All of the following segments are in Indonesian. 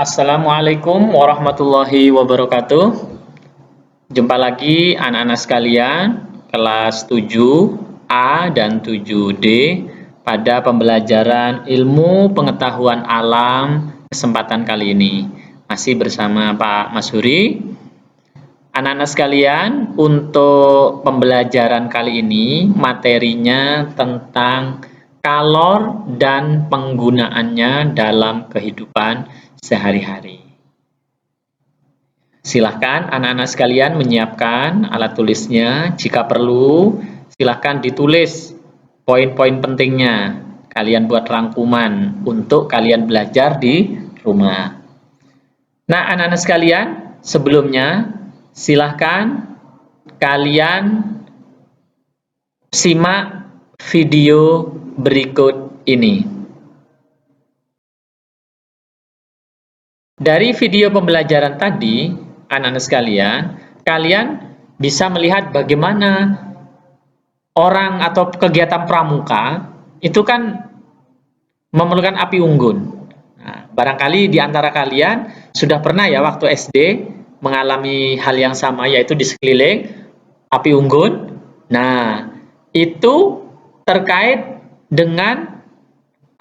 Assalamualaikum warahmatullahi wabarakatuh. Jumpa lagi anak-anak sekalian kelas 7A dan 7D pada pembelajaran ilmu pengetahuan alam kesempatan kali ini. Masih bersama Pak Masuri. Anak-anak sekalian, untuk pembelajaran kali ini materinya tentang kalor dan penggunaannya dalam kehidupan sehari-hari. Silahkan anak-anak sekalian menyiapkan alat tulisnya. Jika perlu, silahkan ditulis poin-poin pentingnya. Kalian buat rangkuman untuk kalian belajar di rumah. Nah, anak-anak sekalian, sebelumnya silahkan kalian simak video berikut ini. Dari video pembelajaran tadi, anak-anak sekalian, kalian bisa melihat bagaimana orang atau kegiatan pramuka itu kan memerlukan api unggun. Nah, barangkali di antara kalian sudah pernah ya waktu SD mengalami hal yang sama, yaitu di sekeliling api unggun. Nah, itu terkait dengan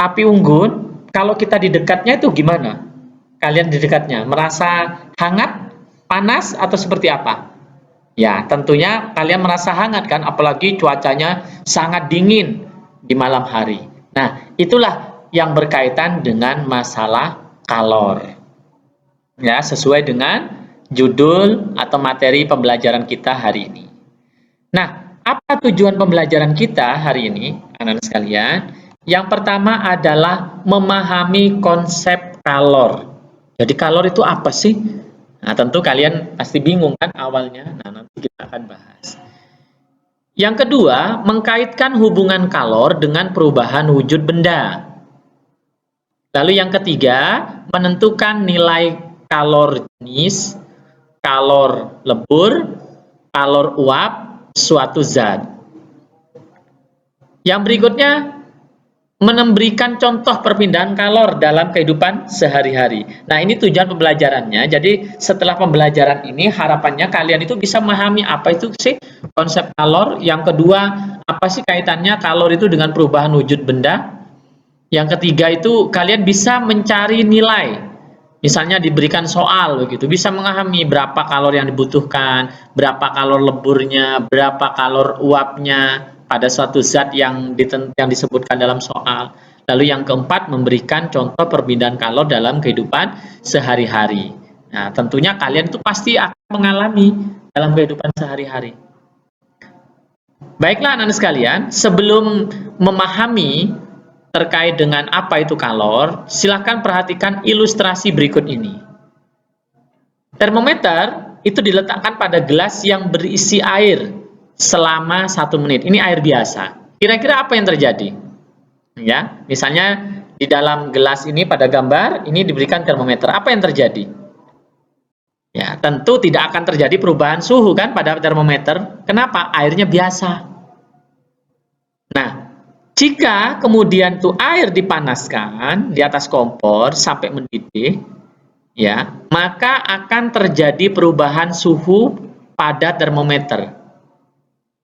api unggun, kalau kita di dekatnya itu gimana? Kalian di dekatnya merasa hangat, panas, atau seperti apa? Ya, tentunya kalian merasa hangat kan, apalagi cuacanya sangat dingin di malam hari. Nah, itulah yang berkaitan dengan masalah kalor. Ya, sesuai dengan judul atau materi pembelajaran kita hari ini. Nah, apa tujuan pembelajaran kita hari ini, anak-anak sekalian? Yang pertama adalah memahami konsep kalor. Jadi kalor itu apa sih? Nah, tentu kalian pasti bingung kan awalnya. Nah, nanti kita akan bahas. Yang kedua, mengkaitkan hubungan kalor dengan perubahan wujud benda. Lalu yang ketiga, menentukan nilai kalor jenis, kalor lebur, kalor uap suatu zat. Yang berikutnya, memberikan contoh perpindahan kalor dalam kehidupan sehari-hari. Nah, ini tujuan pembelajarannya. Jadi, setelah pembelajaran ini, harapannya kalian itu bisa memahami apa itu sih konsep kalor. Yang kedua, apa sih kaitannya kalor itu dengan perubahan wujud benda. Yang ketiga itu, kalian bisa mencari nilai. Misalnya diberikan soal begitu, bisa memahami berapa kalor yang dibutuhkan, berapa kalor leburnya, berapa kalor uapnya pada suatu zat yang disebutkan dalam soal. Lalu yang keempat, memberikan contoh perbedaan kalor dalam kehidupan sehari-hari. Nah, tentunya kalian itu pasti akan mengalami dalam kehidupan sehari-hari. Baiklah anak-anak sekalian, sebelum memahami terkait dengan apa itu kalor, silakan perhatikan ilustrasi berikut ini. Termometer itu diletakkan pada gelas yang berisi air selama 1 menit. Ini air biasa. Kira-kira apa yang terjadi? Ya, misalnya di dalam gelas ini pada gambar ini diberikan termometer. Apa yang terjadi? Ya, tentu tidak akan terjadi perubahan suhu kan pada termometer. Kenapa? Airnya biasa. Nah, jika kemudian tuh air dipanaskan di atas kompor sampai mendidih, ya, maka akan terjadi perubahan suhu pada termometer.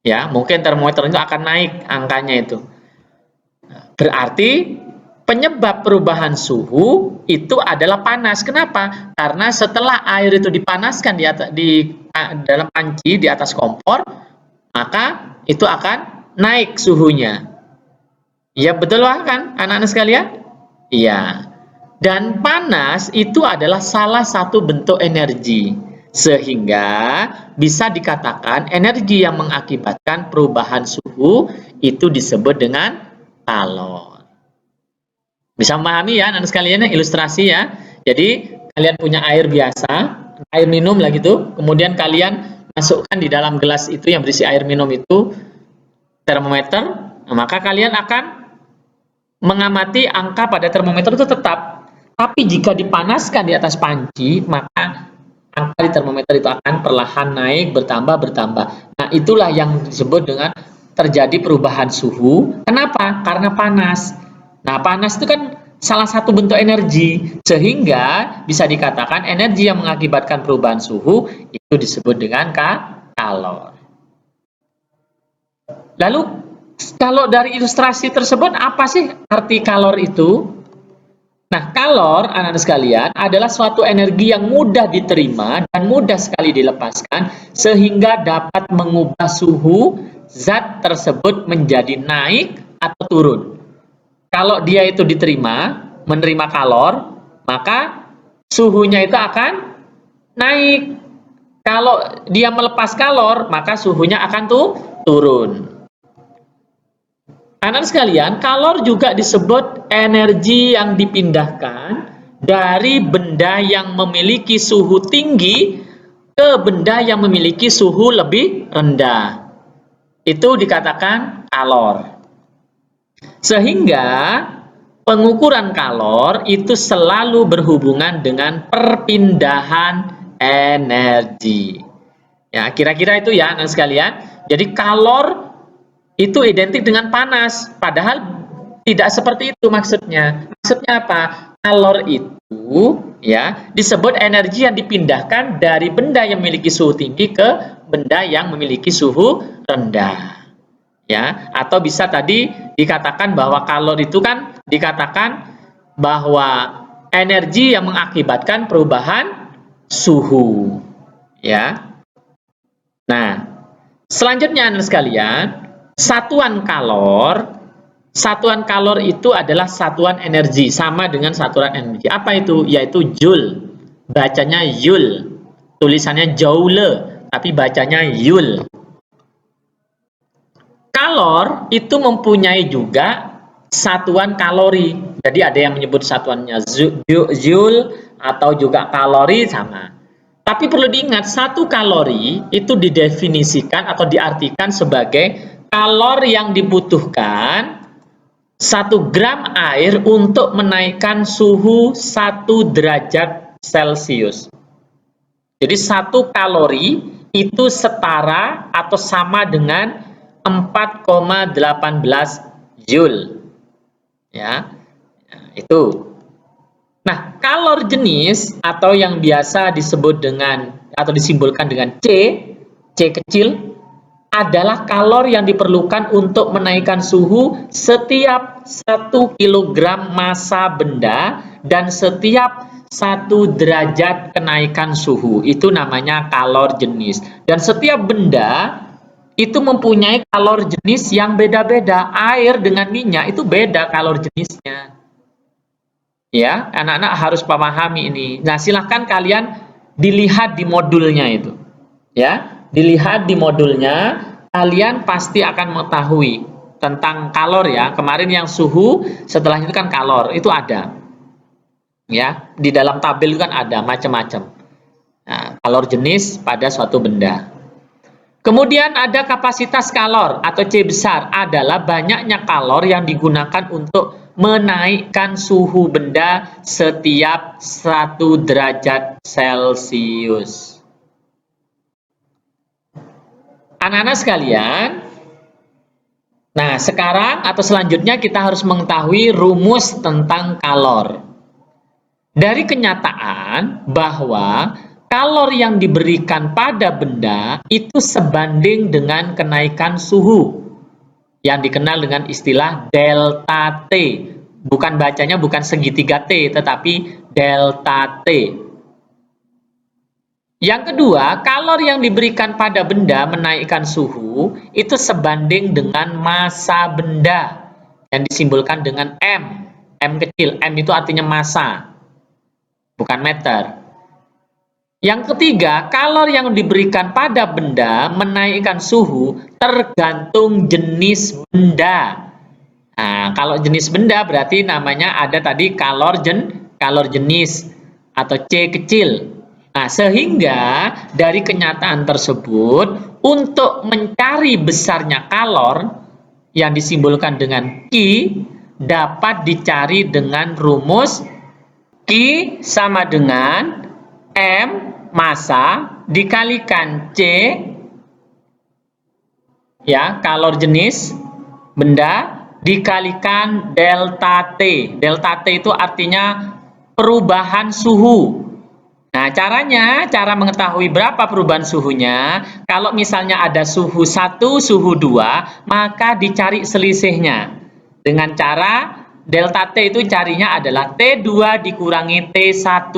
Ya, mungkin termometer itu akan naik angkanya itu. Berarti penyebab perubahan suhu itu adalah panas. Kenapa? Karena setelah air itu dipanaskan dalam panci di atas kompor, maka itu akan naik suhunya. Ya, betul kan anak-anak sekalian? Iya. Dan panas itu adalah salah satu bentuk energi. Sehingga bisa dikatakan energi yang mengakibatkan perubahan suhu itu disebut dengan kalor. Bisa memahami ya anak sekalian ilustrasi ya. Jadi kalian punya air biasa, air minum lah gitu, kemudian kalian masukkan di dalam gelas itu yang berisi air minum itu termometer, maka kalian akan mengamati angka pada termometer itu tetap. Tapi jika dipanaskan di atas panci, maka angka di termometer itu akan perlahan naik, bertambah. Nah, itulah yang disebut dengan terjadi perubahan suhu. Kenapa? Karena panas. Nah, panas itu kan salah satu bentuk energi, sehingga bisa dikatakan energi yang mengakibatkan perubahan suhu itu disebut dengan kalor. Lalu kalau dari ilustrasi tersebut apa sih arti kalor itu? Nah, kalor, anak-anak sekalian, adalah suatu energi yang mudah diterima dan mudah sekali dilepaskan sehingga dapat mengubah suhu zat tersebut menjadi naik atau turun. Kalau dia itu diterima, menerima kalor, maka suhunya itu akan naik. Kalau dia melepas kalor, maka suhunya akan turun. Anak sekalian, kalor juga disebut energi yang dipindahkan dari benda yang memiliki suhu tinggi ke benda yang memiliki suhu lebih rendah. Itu dikatakan kalor. Sehingga pengukuran kalor itu selalu berhubungan dengan perpindahan energi. Ya, kira-kira itu ya anak sekalian. Jadi kalor itu identik dengan panas, padahal tidak seperti itu maksudnya. Maksudnya apa? Kalor itu ya disebut energi yang dipindahkan dari benda yang memiliki suhu tinggi ke benda yang memiliki suhu rendah. Ya, atau bisa tadi dikatakan bahwa kalor itu kan dikatakan bahwa energi yang mengakibatkan perubahan suhu. Ya. Nah, selanjutnya anak sekalian, satuan kalor itu adalah satuan energi, sama dengan satuan energi. Apa itu? Yaitu joule. Bacanya joule. Tulisannya joule, tapi bacanya joule. Kalor itu mempunyai juga satuan kalori. Jadi ada yang menyebut satuannya joule atau juga kalori sama. Tapi perlu diingat, satu kalori itu didefinisikan atau diartikan sebagai kalor yang dibutuhkan 1 gram air untuk menaikkan suhu 1 derajat Celcius. Jadi 1 kalori itu setara atau sama dengan 4,18 joule. Ya. Itu. Nah, kalor jenis atau yang biasa disebut dengan atau disimbolkan dengan C kecil adalah kalor yang diperlukan untuk menaikkan suhu setiap 1 kg massa benda dan setiap 1 derajat kenaikan suhu. Itu namanya kalor jenis. Dan setiap benda itu mempunyai kalor jenis yang beda-beda. Air dengan minyak itu beda kalor jenisnya. Ya, anak-anak harus memahami ini. Nah, silahkan kalian dilihat di modulnya itu. Ya, dilihat di modulnya, kalian pasti akan mengetahui tentang kalor ya. Kemarin yang suhu, setelah itu kan kalor, itu ada. Ya, di dalam tabel kan ada macam-macam. Nah, kalor jenis pada suatu benda. Kemudian ada kapasitas kalor atau C besar, adalah banyaknya kalor yang digunakan untuk menaikkan suhu benda setiap 1 derajat Celcius. Anak-anak sekalian, nah sekarang atau selanjutnya kita harus mengetahui rumus tentang kalor. Dari kenyataan bahwa kalor yang diberikan pada benda itu sebanding dengan kenaikan suhu yang dikenal dengan istilah delta T. Bukan bacanya bukan segitiga T, tetapi delta T. Yang kedua, kalor yang diberikan pada benda menaikkan suhu itu sebanding dengan massa benda yang disimbolkan dengan M. M kecil, M itu artinya massa, bukan meter. Yang ketiga, kalor yang diberikan pada benda menaikkan suhu tergantung jenis benda. Nah, kalau jenis benda berarti namanya ada tadi kalor jenis atau C kecil. Nah, sehingga dari kenyataan tersebut, untuk mencari besarnya kalor yang disimbolkan dengan Q dapat dicari dengan rumus Q sama dengan M massa dikalikan C ya kalor jenis benda dikalikan delta T. Delta T itu artinya perubahan suhu. Nah, cara mengetahui berapa perubahan suhunya, kalau misalnya ada suhu 1, suhu 2, maka dicari selisihnya. Dengan cara delta T itu carinya adalah T2 dikurangi T1.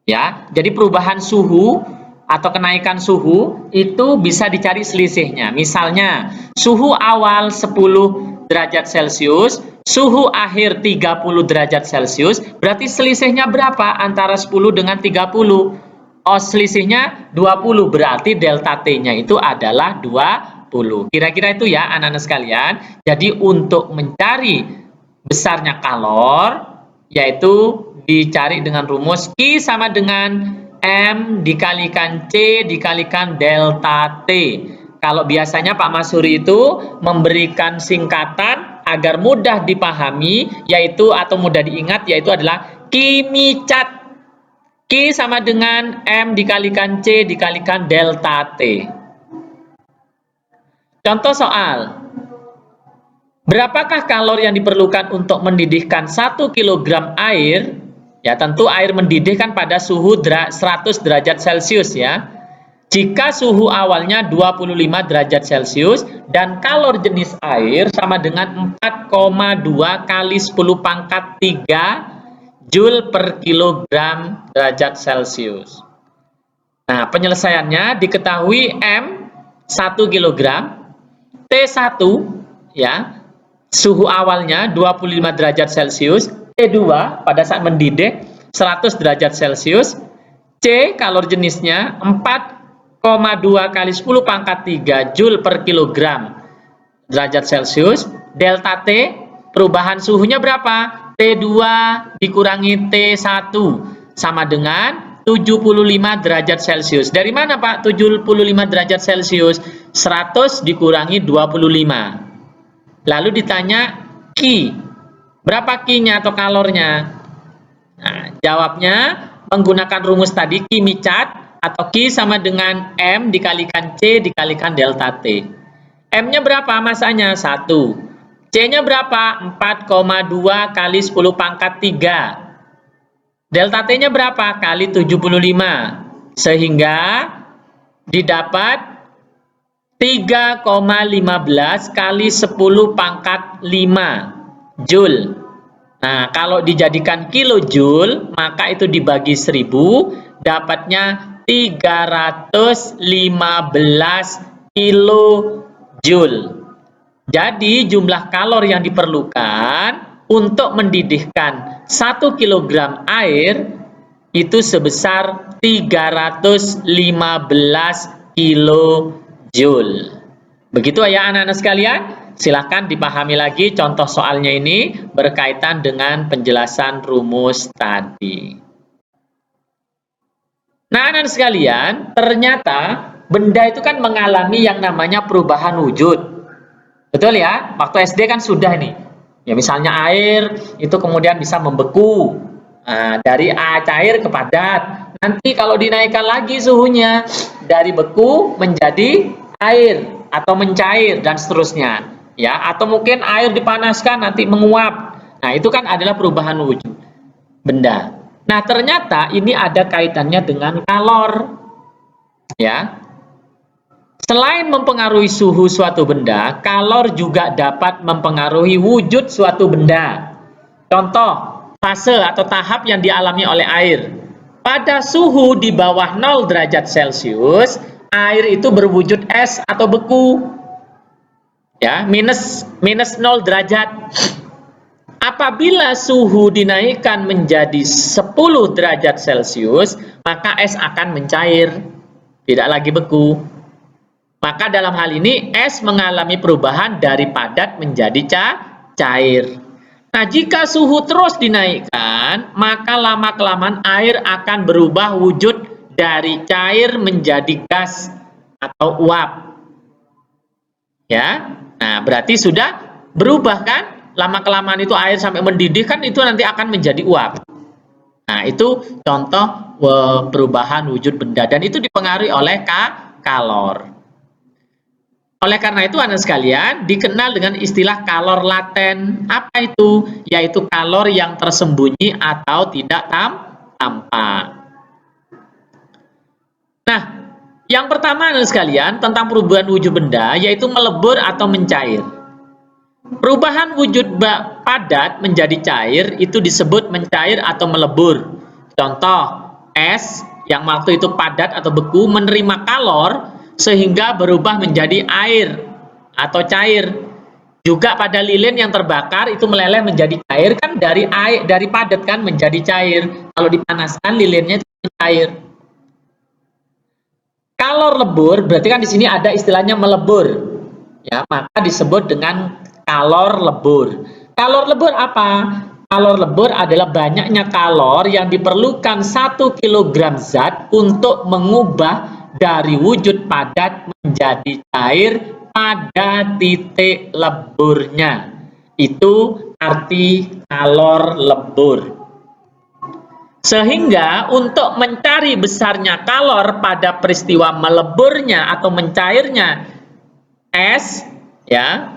Ya, jadi perubahan suhu atau kenaikan suhu itu bisa dicari selisihnya. Misalnya, suhu awal 10 derajat Celcius, suhu akhir 30 derajat Celcius, berarti selisihnya berapa antara 10 dengan 30? Oh, selisihnya 20, berarti delta T-nya itu adalah 20. Kira-kira itu ya anak-anak sekalian. Jadi untuk mencari besarnya kalor, yaitu dicari dengan rumus Q sama dengan M dikalikan C dikalikan delta T. Kalau biasanya Pak Masuri itu memberikan singkatan agar mudah dipahami, yaitu atau mudah diingat, yaitu adalah Q-micat. Q sama dengan M dikalikan C dikalikan delta T. Contoh soal. Berapakah kalori yang diperlukan untuk mendidihkan 1 kg air? Ya, tentu air mendidih kan pada suhu 100 derajat Celcius ya. Jika suhu awalnya 25 derajat Celcius dan kalor jenis air sama dengan 4,2 kali 10 pangkat 3 Joule per kilogram derajat Celcius. Nah, penyelesaiannya diketahui M 1 kg, T1 ya. Suhu awalnya 25 derajat Celcius, T2 pada saat mendidih 100 derajat Celcius, C kalor jenisnya 4,2 kali 10 pangkat 3 Joule per kilogram derajat Celcius, delta T perubahan suhunya berapa? T2 dikurangi T1 sama dengan 75 derajat Celcius. Dari mana Pak 75 derajat Celcius? 100 dikurangi 25. Lalu ditanya Q, berapa Q-nya atau kalornya? Nah, jawabnya menggunakan rumus tadi Q-micat atau Q sama dengan M dikalikan C dikalikan delta T. M-nya berapa masanya? 1. C-nya berapa? 4,2 kali 10 pangkat 3. Delta T-nya berapa? Kali 75. Sehingga didapat 3,15 kali 10 pangkat 5 Joule. Nah, kalau dijadikan kilojoule, maka itu dibagi 1000, dapatnya 315 kilojoule. Jadi, jumlah kalori yang diperlukan untuk mendidihkan 1 kg air itu sebesar 315 kilojoule. Begitu ya anak-anak sekalian. Silahkan dipahami lagi contoh soalnya ini berkaitan dengan penjelasan rumus tadi. Nah, anak-anak sekalian, ternyata benda itu kan mengalami yang namanya perubahan wujud. Betul ya? Waktu SD kan sudah nih. Ya misalnya air itu kemudian bisa membeku. Nah, dari cair ke padat. Nanti kalau dinaikkan lagi suhunya dari beku menjadi air atau mencair dan seterusnya. Ya, atau mungkin air dipanaskan nanti menguap. Nah, itu kan adalah perubahan wujud benda. Nah, ternyata ini ada kaitannya dengan kalor. Ya. Selain mempengaruhi suhu suatu benda, kalor juga dapat mempengaruhi wujud suatu benda. Contoh, fase atau tahap yang dialami oleh air. Pada suhu di bawah 0 derajat Celcius, air itu berwujud es atau beku. Ya, minus 0 derajat. Apabila suhu dinaikkan menjadi 10 derajat Celcius, maka es akan mencair, tidak lagi beku. Maka dalam hal ini es mengalami perubahan dari padat menjadi cair. Nah, jika suhu terus dinaikkan, maka lama-kelamaan air akan berubah wujud dari cair menjadi gas atau uap. Ya. Nah, berarti sudah berubah kan? Lama-kelamaan itu air sampai mendidih kan itu nanti akan menjadi uap. Nah, itu contoh perubahan wujud benda dan itu dipengaruhi oleh kalor. Oleh karena itu, anak sekalian, dikenal dengan istilah kalor laten. Apa itu? Yaitu kalor yang tersembunyi atau tidak tampak. Nah, yang pertama, anak sekalian, tentang perubahan wujud benda, yaitu melebur atau mencair. Perubahan wujud padat menjadi cair itu disebut mencair atau melebur. Contoh, es yang waktu itu padat atau beku menerima kalor sehingga berubah menjadi air atau cair. Juga pada lilin yang terbakar itu meleleh menjadi cair, kan dari air, dari padat kan menjadi cair. Kalau dipanaskan lilinnya itu cair. Kalor lebur berarti kan di sini ada istilahnya melebur. Ya, maka disebut dengan kalor lebur. Kalor lebur apa? Kalor lebur adalah banyaknya kalor yang diperlukan 1 kg zat untuk mengubah dari wujud padat menjadi cair pada titik leburnya. Itu arti kalor lebur. Sehingga untuk mencari besarnya kalor pada peristiwa meleburnya atau mencairnya es, ya,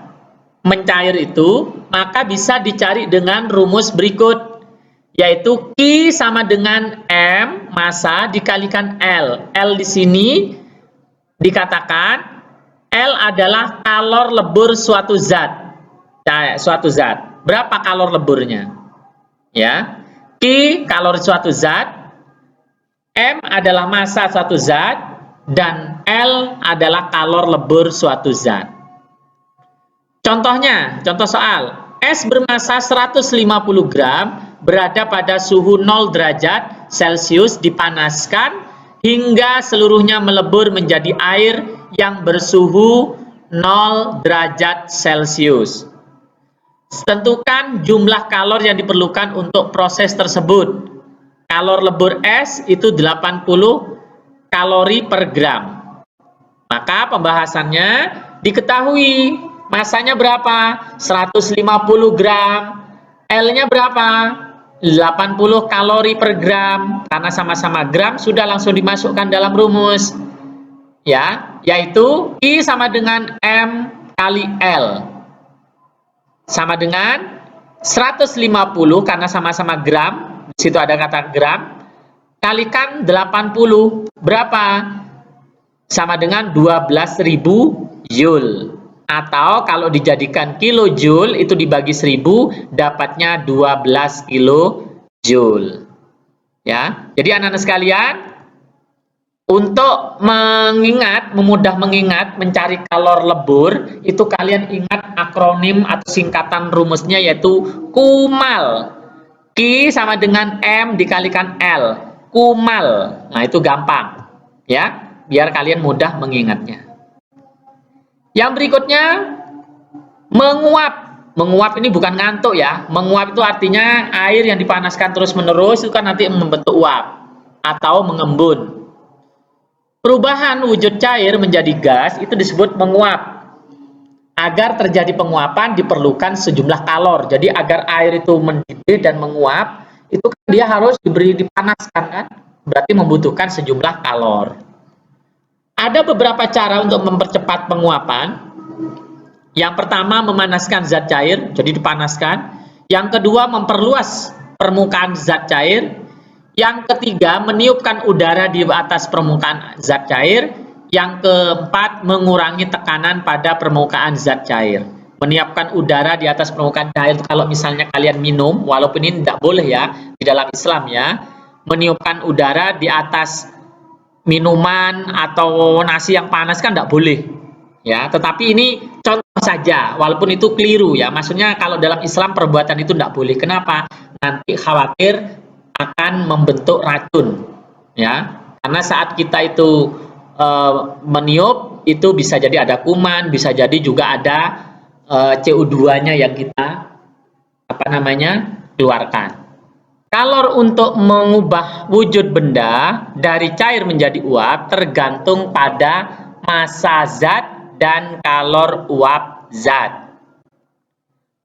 mencair itu, maka bisa dicari dengan rumus berikut, yaitu Q sama dengan M massa dikalikan L. L di sini dikatakan L adalah kalor lebur suatu zat. Berapa kalor leburnya? Ya. Q kalor suatu zat, M adalah massa suatu zat, dan L adalah kalor lebur suatu zat. Contohnya, contoh soal, es bermassa 150 gram berada pada suhu 0 derajat Celcius dipanaskan hingga seluruhnya melebur menjadi air yang bersuhu 0 derajat Celcius. Tentukan jumlah kalor yang diperlukan untuk proses tersebut. Kalor lebur es itu 80 kalori per gram. Maka pembahasannya diketahui masanya berapa? 150 gram. L-nya berapa? 80 kalori per gram. Karena sama-sama gram sudah langsung dimasukkan dalam rumus. Ya, yaitu I sama dengan M kali L. Sama dengan 150 karena sama-sama gram. Di situ ada kata gram. Kalikan 80. Berapa? Sama dengan 12.000 Joule. Atau kalau dijadikan kilojoule itu dibagi 1000 dapatnya 12 kilojoule. Ya. Jadi anak-anak sekalian, untuk memudah mengingat, mencari kalor lebur, itu kalian ingat akronim atau singkatan rumusnya yaitu KUMAL. Q sama dengan M dikalikan L. KUMAL. Nah, itu gampang. Ya, biar kalian mudah mengingatnya. Yang berikutnya, menguap. Menguap ini bukan ngantuk ya. Menguap itu artinya air yang dipanaskan terus-menerus itu kan nanti membentuk uap atau mengembun. Perubahan wujud cair menjadi gas itu disebut menguap. Agar terjadi penguapan diperlukan sejumlah kalor. Jadi agar air itu mendidih dan menguap, itu kan dia harus dipanaskan kan? Berarti membutuhkan sejumlah kalor. Ada beberapa cara untuk mempercepat penguapan. Yang pertama, memanaskan zat cair, jadi dipanaskan. Yang kedua, memperluas permukaan zat cair. Yang ketiga, meniupkan udara di atas permukaan zat cair. Yang keempat, mengurangi tekanan pada permukaan zat cair. Meniupkan udara di atas permukaan cair itu kalau misalnya kalian minum, walaupun ini tidak boleh ya di dalam Islam ya, meniupkan udara di atas minuman atau nasi yang panas kan tidak boleh. Ya, tetapi ini contoh saja, walaupun itu keliru ya. Maksudnya kalau dalam Islam perbuatan itu tidak boleh. Kenapa? Nanti khawatir akan membentuk racun, ya. Karena saat kita itu meniup itu bisa jadi ada kuman, bisa jadi juga ada CO2-nya yang kita keluarkan. Kalor untuk mengubah wujud benda dari cair menjadi uap tergantung pada massa zat dan kalor uap zat.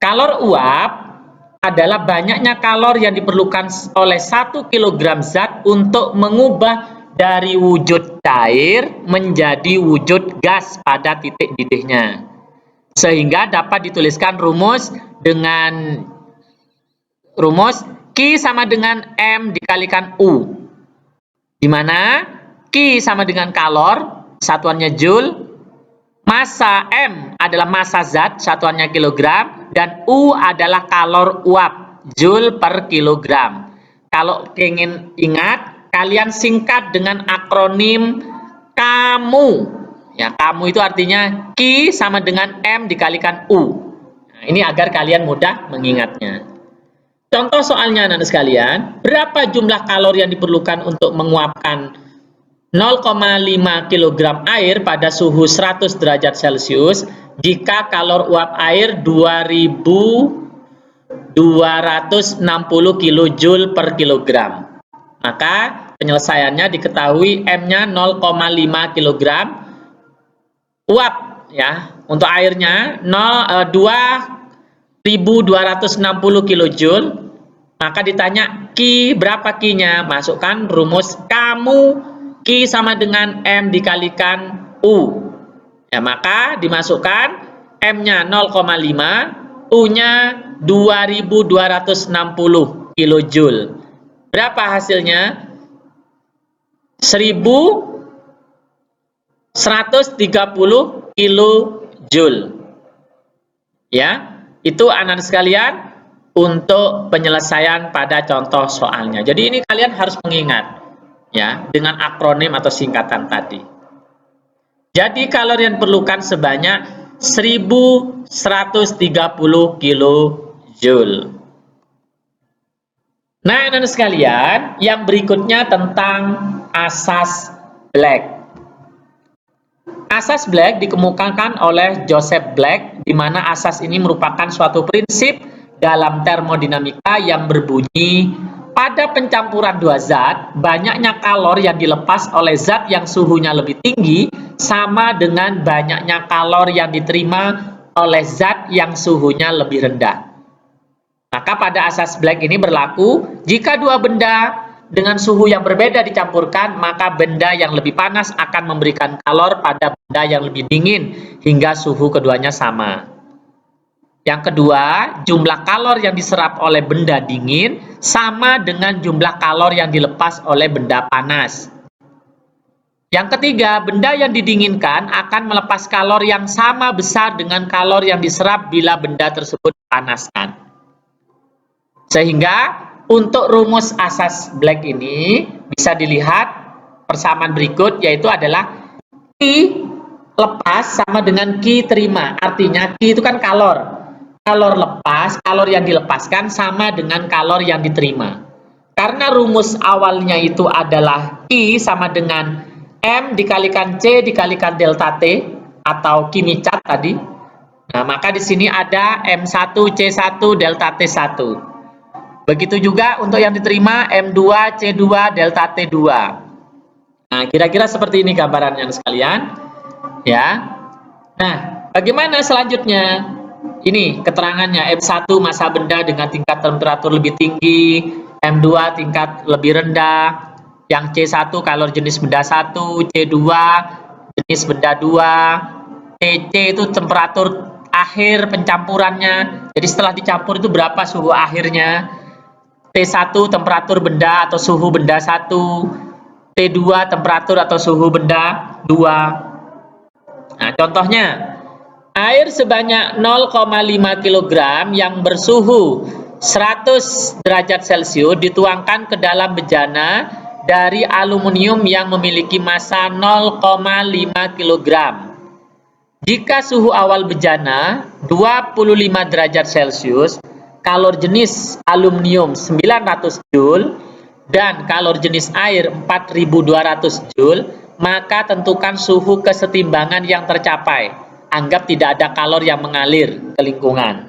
Kalor uap adalah banyaknya kalor yang diperlukan oleh 1 kg zat untuk mengubah dari wujud cair menjadi wujud gas pada titik didihnya. Sehingga dapat dituliskan rumus dengan rumus Q sama dengan M dikalikan U. Di mana Q sama dengan kalor, satuannya Joule, massa M adalah massa zat, satuannya kilogram, dan U adalah kalor uap, Joule per kilogram. Kalau ingin ingat, kalian singkat dengan akronim KAMU. Ya, KAMU itu artinya Q sama dengan M dikalikan U. Nah, ini agar kalian mudah mengingatnya. Contoh soalnya anak-anak sekalian, berapa jumlah kalori yang diperlukan untuk menguapkan 0,5 kg air pada suhu 100 derajat Celcius jika kalor uap air 2260 kJ per kilogram. Maka penyelesaiannya diketahui M-nya 0,5 kg uap ya. Untuk airnya 2260 kJ. Maka ditanya Q berapa Q-nya? Masukkan rumus kamu Q sama dengan M dikalikan U. Ya, maka dimasukkan M-nya 0,5, U-nya 2260 kJ. Berapa hasilnya? 1130 kJ. Ya, itu anak-anak sekalian untuk penyelesaian pada contoh soalnya. Jadi ini kalian harus mengingat ya dengan akronim atau singkatan tadi. Jadi kalori yang diperlukan sebanyak 1130 kJ. Nah, anak-anak sekalian, yang berikutnya tentang asas Black. Asas Black dikemukakan oleh Joseph Black, di mana asas ini merupakan suatu prinsip dalam termodinamika yang berbunyi pada pencampuran dua zat, banyaknya kalor yang dilepas oleh zat yang suhunya lebih tinggi sama dengan banyaknya kalor yang diterima oleh zat yang suhunya lebih rendah. Maka pada asas Black ini berlaku, jika dua benda dengan suhu yang berbeda dicampurkan, maka benda yang lebih panas akan memberikan kalor pada benda yang lebih dingin hingga suhu keduanya sama. Yang kedua, jumlah kalor yang diserap oleh benda dingin sama dengan jumlah kalor yang dilepas oleh benda panas. Yang ketiga, benda yang didinginkan akan melepas kalor yang sama besar dengan kalor yang diserap bila benda tersebut dipanaskan. Sehingga untuk rumus asas Black ini bisa dilihat persamaan berikut, yaitu adalah Q lepas sama dengan Q terima. Artinya Q itu kan kalor. Kalor lepas, kalor yang dilepaskan sama dengan kalor yang diterima. Karena rumus awalnya itu adalah Q sama dengan M dikalikan C dikalikan delta T atau Kimi cat tadi. Nah, maka di sini ada M1 C1 delta T1. Begitu juga untuk yang diterima M2 C2 delta T2. Nah, kira-kira seperti ini gambarannya sekalian. Ya. Nah, bagaimana selanjutnya? Ini keterangannya, M1 massa benda dengan tingkat temperatur lebih tinggi, M2 tingkat lebih rendah, yang C1 kalor jenis benda 1, C2 jenis benda 2, TC itu temperatur akhir pencampurannya. Jadi setelah dicampur itu berapa suhu akhirnya? T1 temperatur benda atau suhu benda 1, T2 temperatur atau suhu benda 2. Nah, contohnya, air sebanyak 0,5 kg yang bersuhu 100 derajat Celcius dituangkan ke dalam bejana dari aluminium yang memiliki massa 0,5 kg. Jika suhu awal bejana 25 derajat Celcius, kalor jenis aluminium 900 Joule dan kalor jenis air 4200 Joule, maka tentukan suhu kesetimbangan yang tercapai. Anggap tidak ada kalor yang mengalir ke lingkungan.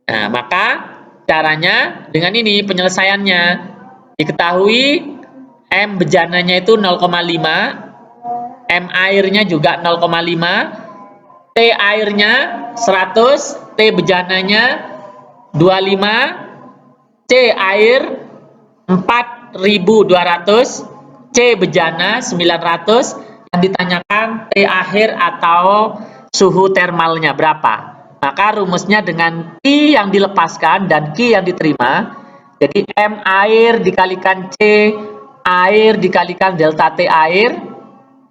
Nah, maka caranya dengan ini penyelesaiannya. Diketahui M bejananya itu 0,5, M airnya juga 0,5, T airnya 100, T bejananya 25, C air 4200, C bejana 900, yang ditanyakan T akhir atau suhu termalnya berapa. Maka rumusnya dengan Q yang dilepaskan dan Q yang diterima. Jadi M air dikalikan C air dikalikan delta T air,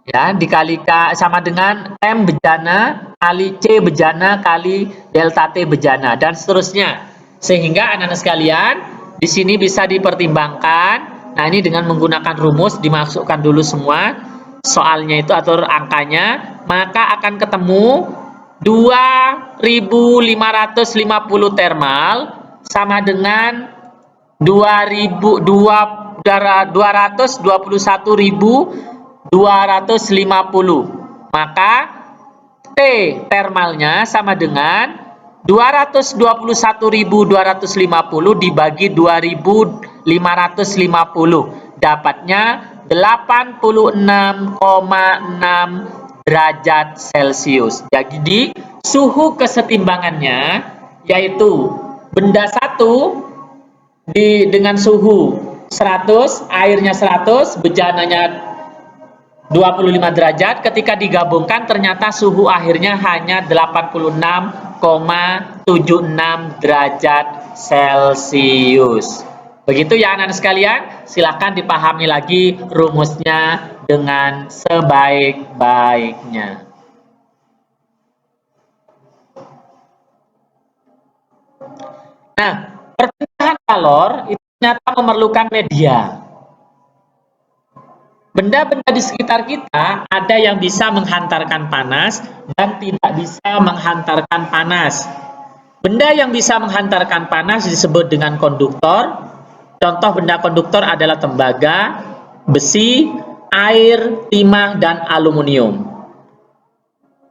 ya, dikalikan sama dengan M bejana kali C bejana kali delta T bejana, dan seterusnya. Sehingga anak-anak sekalian, di sini bisa dipertimbangkan. Nah, ini dengan menggunakan rumus, dimasukkan dulu semua soalnya itu atau angkanya, maka akan ketemu 2550 thermal sama dengan 221.250. Maka T thermalnya sama dengan 221.250 dibagi 2.550, dapatnya 86,6 derajat Celcius. Jadi suhu kesetimbangannya yaitu benda satu dengan suhu 100, airnya 100, bejananya 25 derajat, ketika digabungkan ternyata suhu akhirnya hanya 86,76 derajat Celcius. Begitu ya anak-anak sekalian, silakan dipahami lagi rumusnya dengan sebaik-baiknya. Nah, perpindahan kalor itu ternyata memerlukan media. Benda-benda di sekitar kita ada yang bisa menghantarkan panas dan tidak bisa menghantarkan panas. Benda yang bisa menghantarkan panas disebut dengan konduktor. Contoh benda konduktor adalah tembaga, besi, air, timah, dan aluminium.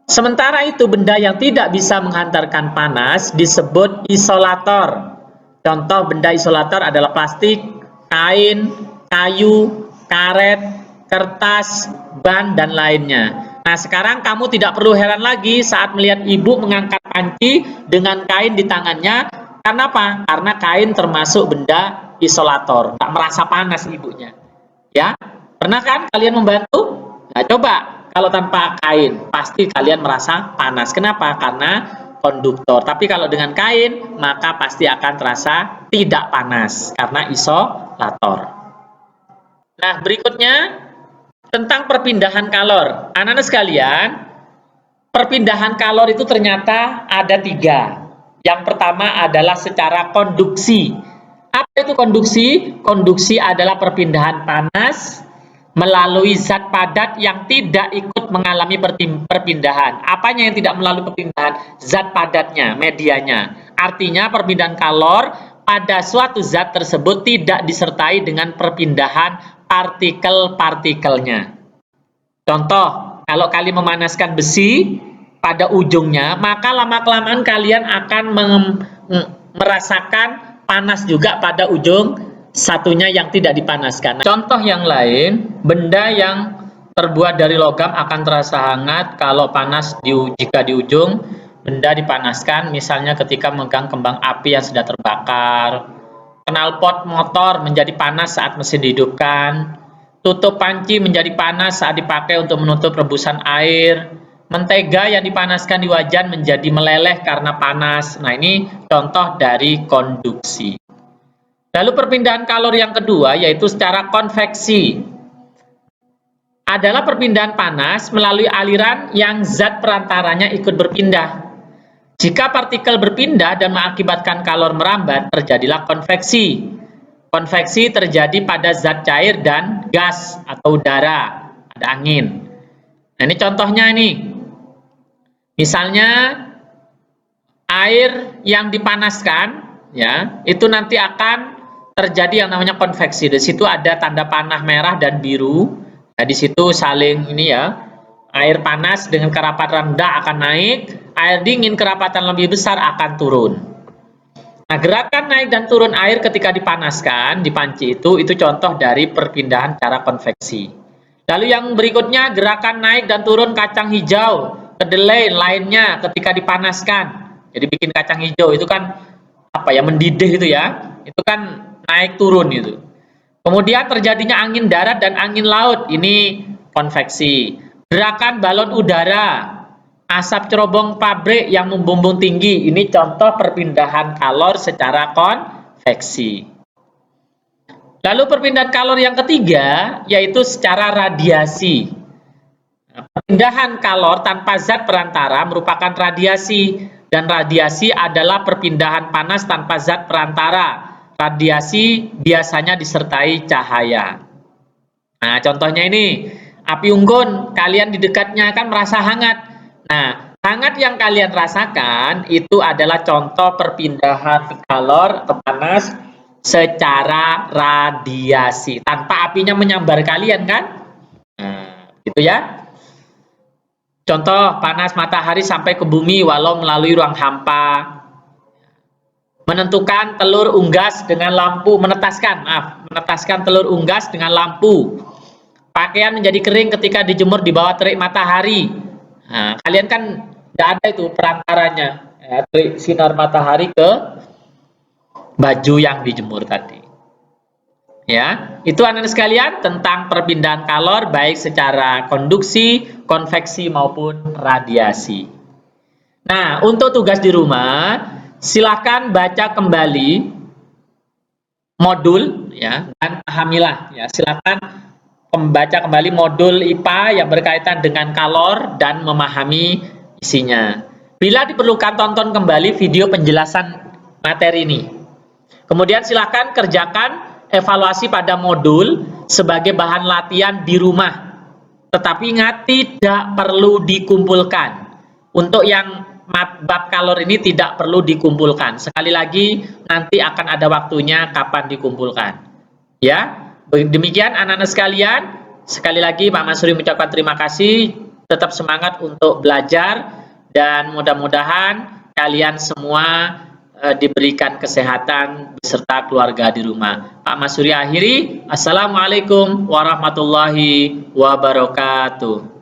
Sementara itu benda yang tidak bisa menghantarkan panas disebut isolator. Contoh benda isolator adalah plastik, kain, kayu, karet, kertas, ban, dan lainnya. Nah, sekarang kamu tidak perlu heran lagi saat melihat ibu mengangkat panci dengan kain di tangannya. Karena apa? Karena kain termasuk benda isolator. Tak merasa panas ibunya. Ya, pernah kan kalian membantu? Nah, coba kalau tanpa kain, pasti kalian merasa panas. Kenapa? Karena konduktor. Tapi kalau dengan kain, maka pasti akan terasa tidak panas karena isolator. Nah, berikutnya tentang perpindahan kalor. Anak-anak sekalian, perpindahan kalor itu ternyata ada 3. Yang pertama adalah secara konduksi. Apa itu konduksi? Konduksi adalah perpindahan panas melalui zat padat yang tidak ikut mengalami perpindahan. Apanya yang tidak melalui perpindahan? Zat padatnya, medianya. Artinya perpindahan kalor pada suatu zat tersebut tidak disertai dengan perpindahan partikel-partikelnya. Contoh, kalau kalian memanaskan besi pada ujungnya, maka lama-kelamaan kalian akan merasakan panas juga pada ujung satunya yang tidak dipanaskan. Contoh yang lain, benda yang terbuat dari logam akan terasa hangat kalau panas jika di ujung benda dipanaskan, misalnya ketika memegang kembang api yang sudah terbakar. Knalpot motor menjadi panas saat mesin dihidupkan. Tutup panci menjadi panas saat dipakai untuk menutup rebusan air. Mentega yang dipanaskan di wajan menjadi meleleh karena panas. Nah, ini contoh dari konduksi. Lalu perpindahan kalor yang kedua yaitu secara konveksi. Adalah perpindahan panas melalui aliran yang zat perantaranya ikut berpindah. Jika partikel berpindah dan mengakibatkan kalor merambat, terjadilah konveksi. Konveksi terjadi pada zat cair dan gas atau udara, ada angin. Nah, ini contohnya nih. Misalnya air yang dipanaskan, ya, itu nanti akan terjadi yang namanya konveksi. Di situ ada tanda panah merah dan biru. Nah, di situ saling ini ya. Air panas dengan kerapatan rendah akan naik, air dingin kerapatan lebih besar akan turun. Nah, gerakan naik dan turun air ketika dipanaskan di panci itu contoh dari perpindahan cara konveksi. Lalu yang berikutnya gerakan naik dan turun kacang hijau, kedelai lainnya ketika dipanaskan. Jadi bikin kacang hijau itu kan apa ya, mendidih itu ya. Itu kan naik turun itu. Kemudian terjadinya angin darat dan angin laut, ini konveksi. Gerakan balon udara, asap cerobong pabrik yang membumbung tinggi, ini contoh perpindahan kalor secara konveksi. Lalu perpindahan kalor yang ketiga, yaitu secara radiasi. Perpindahan kalor tanpa zat perantara merupakan radiasi, dan radiasi adalah perpindahan panas tanpa zat perantara. Radiasi biasanya disertai cahaya. Nah, contohnya ini, api unggun, kalian di dekatnya kan merasa hangat. Nah, hangat yang kalian rasakan itu adalah contoh perpindahan kalor atau panas secara radiasi, tanpa apinya menyambar kalian kan? Nah, gitu ya. Contoh, panas matahari sampai ke bumi walau melalui ruang hampa. Menentukan telur unggas dengan lampu, menetaskan telur unggas dengan lampu. Pakaian menjadi kering ketika dijemur di bawah terik matahari. Nah, kalian kan tidak ada itu perantaranya, ya, terik sinar matahari ke baju yang dijemur tadi. Ya, itu anak-anak sekalian tentang perpindahan kalor baik secara konduksi, konveksi maupun radiasi. Nah, untuk tugas di rumah, silakan baca kembali modul ya dan pahamilah ya. Silakan membaca kembali modul IPA yang berkaitan dengan kalor dan memahami isinya. Bila diperlukan, tonton kembali video penjelasan materi ini. Kemudian silakan kerjakan evaluasi pada modul sebagai bahan latihan di rumah. Tetapi ingat, tidak perlu dikumpulkan. Untuk yang bab kalor ini tidak perlu dikumpulkan. Sekali lagi, nanti akan ada waktunya kapan dikumpulkan. Ya, demikian anak-anak sekalian. Sekali lagi Pak Masuri mengucapkan terima kasih. Tetap semangat untuk belajar dan mudah-mudahan kalian semua diberikan kesehatan beserta keluarga di rumah. Pak Masuri akhiri. Assalamualaikum warahmatullahi wabarakatuh.